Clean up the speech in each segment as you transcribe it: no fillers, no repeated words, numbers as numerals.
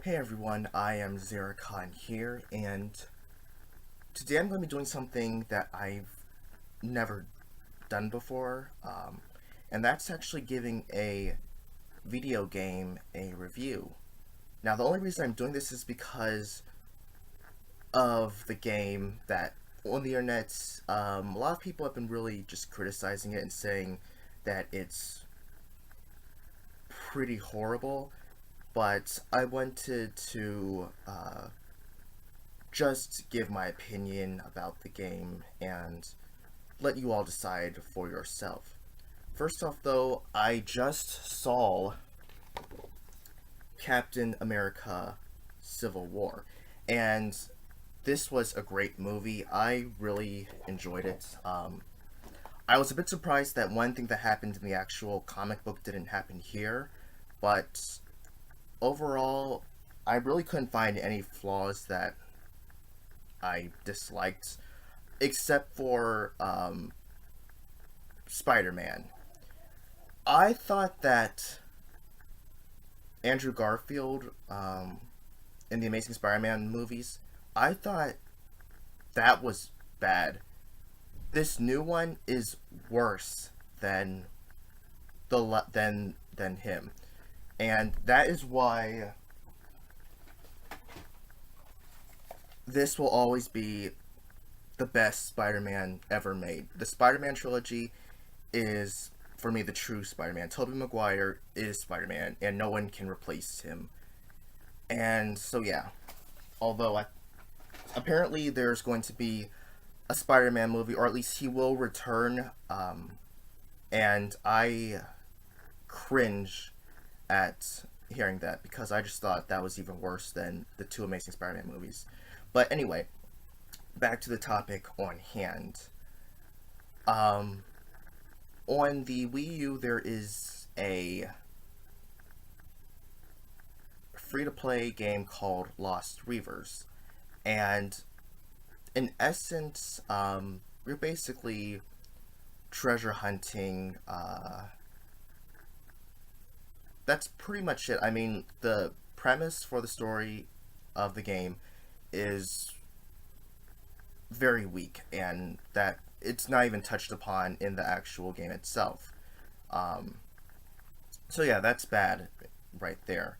Hey everyone, I am iamxeracon here, and today I'm going to be doing something that I've never done before, and that's actually giving a video game a review. Now, the only reason I'm doing this is because of the game that on the internet, a lot of people have been really just criticizing it and saying that it's pretty horrible, but I wanted to just give my opinion about the game and let you all decide for yourself. First off, though, I just saw Captain America Civil War, and this was a great movie. I really enjoyed it. I was a bit surprised that one thing that happened in the actual comic book didn't happen here, but overall, I really couldn't find any flaws that I disliked, except for Spider-Man. I thought that Andrew Garfield in the Amazing Spider-Man movies, I thought that was bad. This new one is worse than than him, and that is why this will always be the best Spider-Man ever made. The Spider-Man trilogy is, for me, the true Spider-Man. Tobey Maguire is Spider-Man, and no one can replace him. And so, yeah. Although, apparently, there's going to be a Spider-Man movie, or at least he will return. And I cringe at hearing that because I just thought that was even worse than the two Amazing Spider-Man movies. But anyway, back to the topic on hand. Um, on the Wii U, there is a free-to-play game called Lost Reavers, and in essence, you're basically treasure hunting. That's pretty much it. I mean, the premise for the story of the game is very weak, and that it's not even touched upon in the actual game itself. Um, so yeah, that's bad right there.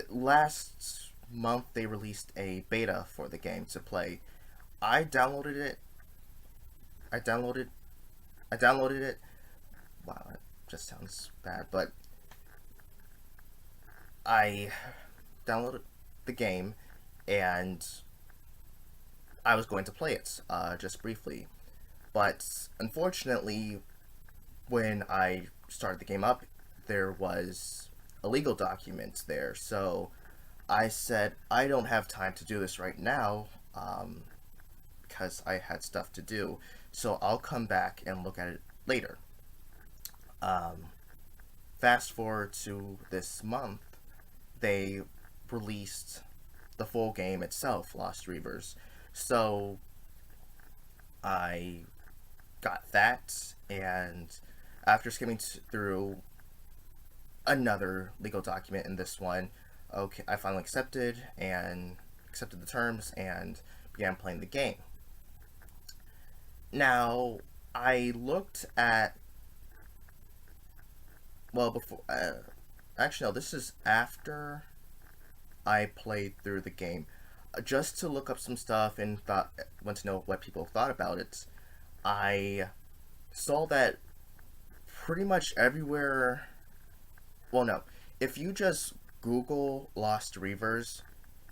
Last month they released a beta for the game to play. I downloaded it. I downloaded. I downloaded it. Wow, that just sounds bad, but I downloaded the game and I was going to play it just briefly. But unfortunately, when I started the game up, there was a legal document there. So I said, I don't have time to do this right now because I had stuff to do. So I'll come back and look at it later. Um, Fast forward to this month, they released the full game itself, Lost Reavers. So I got that, and after skimming through another legal document in this one, okay, I finally accepted the terms and began playing the game. Now, I looked at well before actually no, this is after I played through the game, just to look up some stuff and thought want to know what people thought about it. I saw that pretty much everywhere. Well, no, if you just Google Lost Reavers,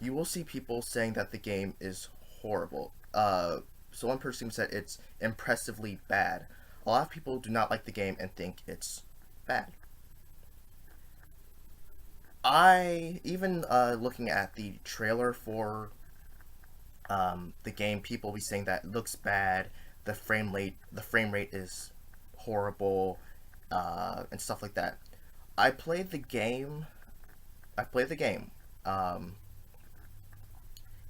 you will see people saying that the game is horrible. So one person said it's impressively bad. A lot of people do not like the game and think it's bad. I even looking at the trailer for the game, people be saying that it looks bad. The frame rate is horrible, and stuff like that. I played the game. I played the game. Um,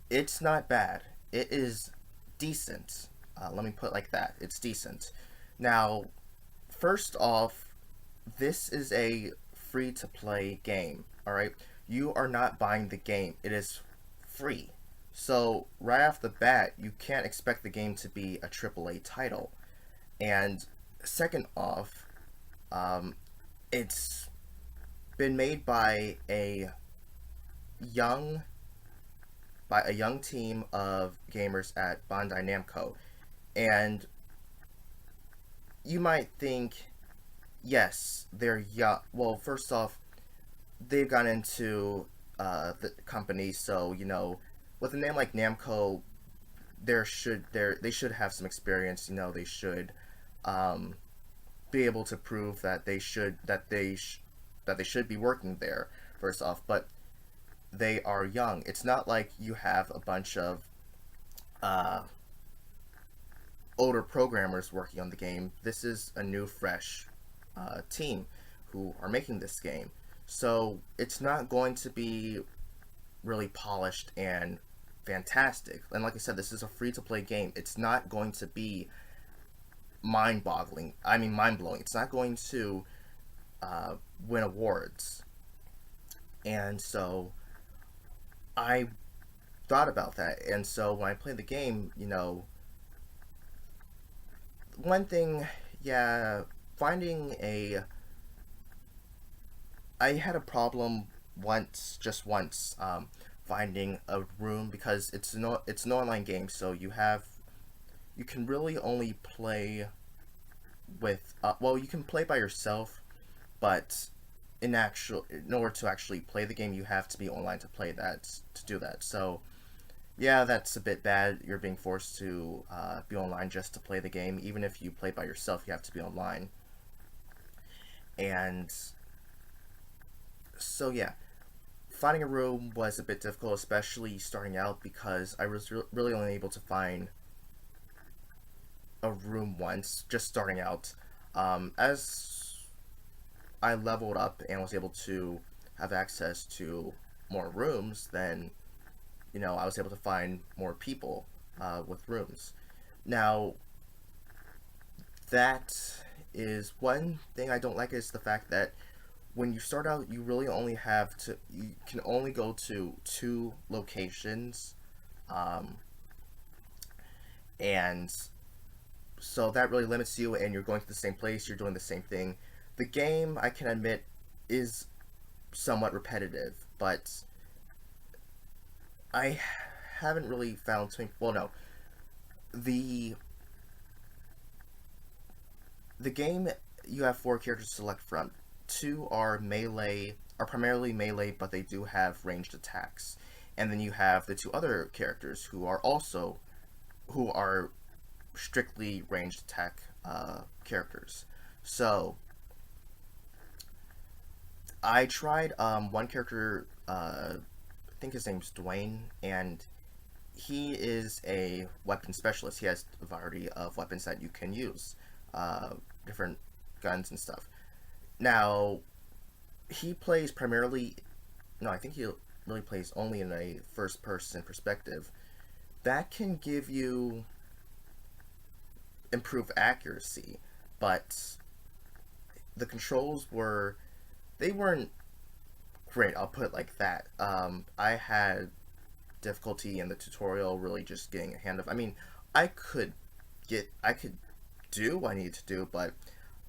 it's not bad. It is decent. Let me put it like that. It's decent. Now, first off, this is a free to play game. All right, you are not buying the game. It is free. So right off the bat, you can't expect the game to be a AAA title. And second off, um, it's been made young by a young team of gamers at Bandai Namco. And you might think, yes, they're young. Well, first off, they've gone into the company, so with a name like Namco, they should have some experience. They should um, be able to prove that they should be working there. First off, but they are young. It's not like you have a bunch of uh, older programmers working on the game. This is a new, fresh team who are making this game. So it's not going to be really polished and fantastic. And like I said, this is a free to play game. It's not going to be mind blowing. It's not going to win awards. And so I thought about that. And so when I played the game, one thing, yeah, finding a. I had a problem just once, finding a room because it's an online game, so you can really only play with well, you can play by yourself, but in order to actually play the game, you have to be online to do that. So yeah, that's a bit bad. You're being forced to be online just to play the game. Even if you play by yourself, you have to be online. And so yeah, finding a room was a bit difficult, especially starting out, because I was really only able to find a room once, just starting out. As I leveled up and was able to have access to more rooms, then I was able to find more people with rooms. Now, that is one thing I don't like, is the fact that when you start out, you can only go to two locations, um, and so that really limits you, and you're going to the same place, you're doing the same thing. The game, I can admit, is somewhat repetitive, but I haven't really found something. Well, no, the the game, you have four characters to select from. Two are primarily melee, but they do have ranged attacks, and then you have the two other characters who are strictly ranged attack characters. So I tried one character. I think his name's Dwayne, and he is a weapon specialist. He has a variety of weapons that you can use, different guns and stuff. Now, he plays primarily. No, I think he really plays only in a first person perspective. That can give you improved accuracy, but the controls they weren't great. I'll put it like that. I had difficulty in the tutorial really just getting a hand of. I mean, I could do what I needed to do, but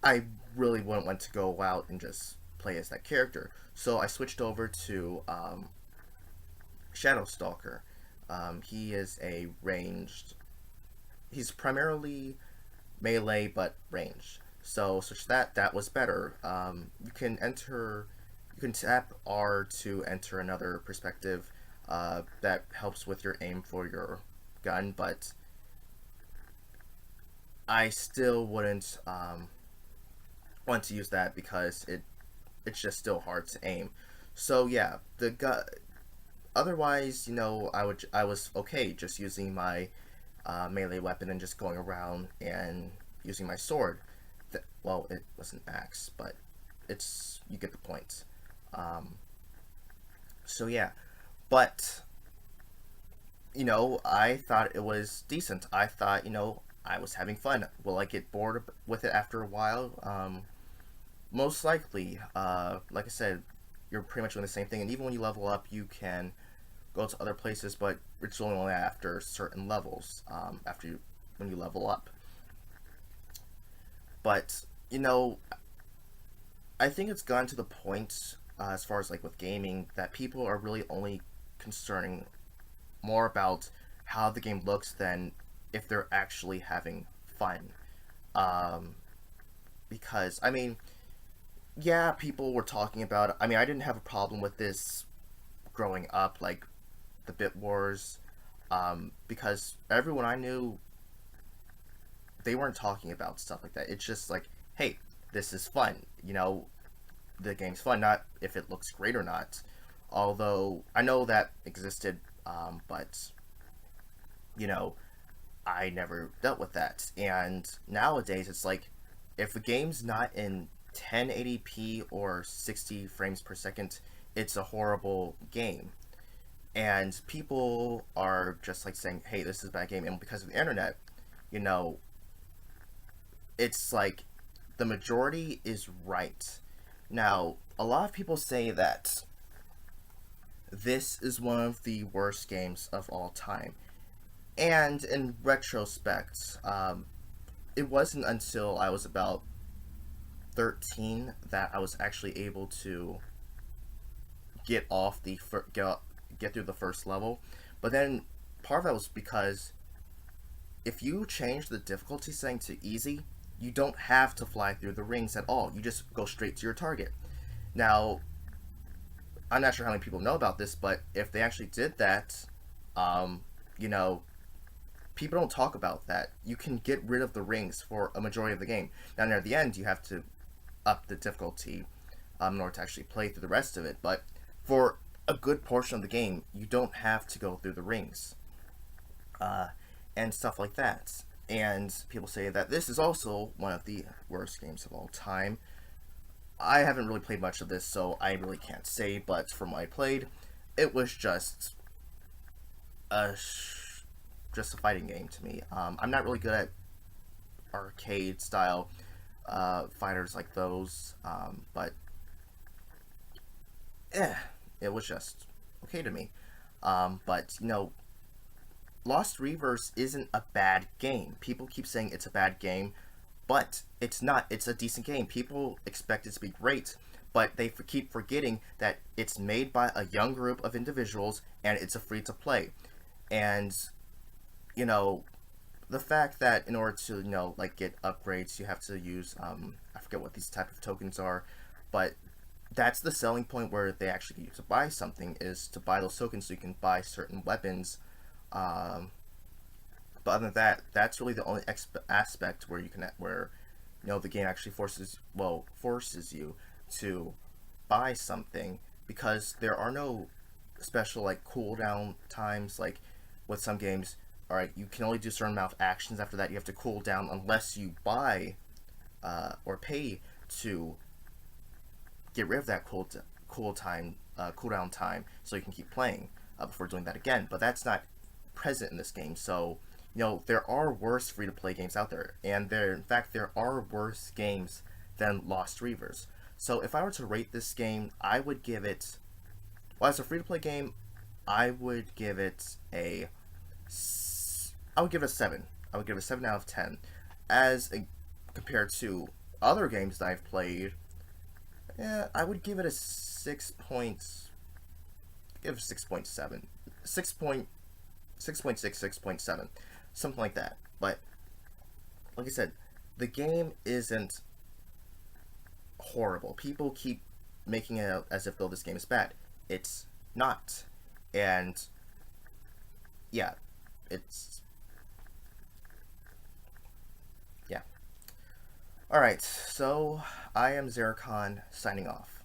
I really wouldn't want to go out and just play as that character. So I switched over to Shadow Stalker. He is a ranged. He's primarily melee but ranged. So such that was better. You can tap R to enter another perspective. That helps with your aim for your gun, but I still wouldn't want to use that because it's just still hard to aim. So yeah, the gun. Otherwise, I was okay just using my melee weapon and just going around and using my sword. Well, it was an axe, but you get the point. Um, so yeah, but I thought it was decent. I thought I was having fun. Will I get bored with it after a while? Most likely. Like I said, you're pretty much doing the same thing. And even when you level up, you can go to other places, but it's only after certain levels. When you level up. But I think it's gotten to the point, as far as like with gaming, that people are really only concerning more about how the game looks than if they're actually having fun. Um, because I mean, yeah, people were talking about. I mean, I didn't have a problem with this growing up, like the Bit Wars, because everyone I knew, they weren't talking about stuff like that. It's just like, hey, this is fun. The game's fun, not if it looks great or not. Although I know that existed, but you know, I never dealt with that. And nowadays, it's like, if the game's not in 1080p or 60 frames per second, it's a horrible game. And people are just like saying, hey, this is a bad game. And because of the internet, you know, it's like the majority is right. Now, a lot of people say that this is one of the worst games of all time. And in retrospect, it wasn't until I was about 13 that I was actually able to get off the get through the first level. But then part of that was because if you change the difficulty setting to easy, you don't have to fly through the rings at all. You just go straight to your target. Now, I'm not sure how many people know about this, but if they actually did that, um, you know, people don't talk about that. You can get rid of the rings for a majority of the game. Now, near the end, you have to up the difficulty in order to actually play through the rest of it. But for a good portion of the game, you don't have to go through the rings and stuff like that. And people say that this is also one of the worst games of all time. I haven't really played much of this, so I really can't say. But from what I played, it was just a just a fighting game to me. I'm not really good at arcade style fighters like those, but it was just okay to me. But Lost Reavers isn't a bad game. People keep saying it's a bad game, but it's not. It's a decent game. People expect it to be great, but they keep forgetting that it's made by a young group of individuals and it's a free to play. And the fact that in order to like get upgrades, you have to use I forget what these type of tokens are, but that's the selling point where they actually get you to buy something, is to buy those tokens so you can buy certain weapons. But other than that, that's really the only aspect where the game actually forces you to buy something, because there are no special like cooldown times like with some games. All right, you can only do a certain amount of actions. After that, you have to cool down unless you buy or pay to get rid of that cooldown time, so you can keep playing before doing that again. But that's not present in this game. So there are worse free to play games out there, and in fact there are worse games than Lost Reavers. So if I were to rate this game, I would give it, as a free to play game, I would give it a 7. I would give it a 7 out of 10. Compared to other games that I've played, I would give it a 6.7. 6.7, something like that. But like I said, the game isn't horrible. People keep making it out as if though this game is bad. It's not. And yeah, yeah. Alright, so I am iamxeracon signing off.